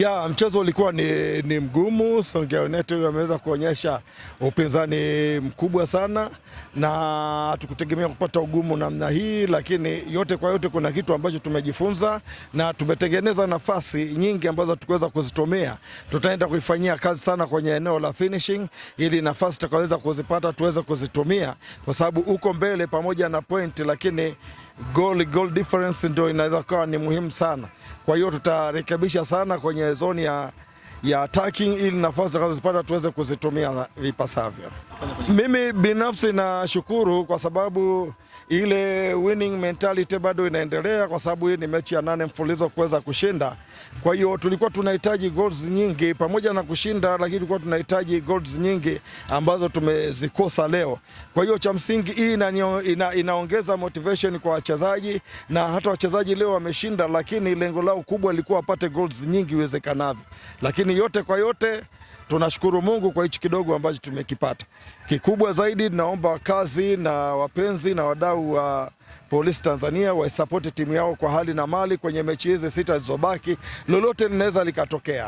Ya, mchezo ulikuwa ni mgumu. Songea United wameweza kuonyesha upinzani mkubwa sana na hatukutegemea kupata ugumu namna hii, lakini yote kwa yote kuna kitu ambacho tumejifunza na tumetengeneza nafasi nyingi ambazo tukuweza kuzitumia. Tutaenda kuifanyia kazi sana kwenye eneo la finishing ili nafasi tutakaweza kuzipata tuweze kuzitumia, kwa sababu uko mbele pamoja na point, lakini goal difference ndio inaweza kuwa ni muhimu sana. Kwa hiyo tutarekebisha sana kwenye zone ya attacking ili nafasi tutakazopata tuweze kuzitumia vipasavyo. Mimi binafsi nashukuru kwa sababu ile winning mentality bado inaendelea, kwa sababu hii ni mechi ya 8 mfululizo kuweza kushinda. Kwa hiyo tulikuwa tunahitaji goals nyingi pamoja na kushinda, lakini tulikuwa tunahitaji goals nyingi ambazo tumezikosa leo. Kwa hiyo cha msingi hii inaongeza motivation kwa wachezaji, na hata wachezaji leo wameshinda, lakini lengo lao kubwa lilikuwa wapate goals nyingi iwezekanavyo. Lakini yote kwa yote tunashukuru Mungu kwa hichi kidogo ambacho tumekipata. Kikubwa zaidi naomba kazi na wapenzi na wadau wa Polisi Tanzania waisupport timu yao kwa hali na mali kwenye mechi hizi 6 zilizobaki. Lolote linaweza likatokea.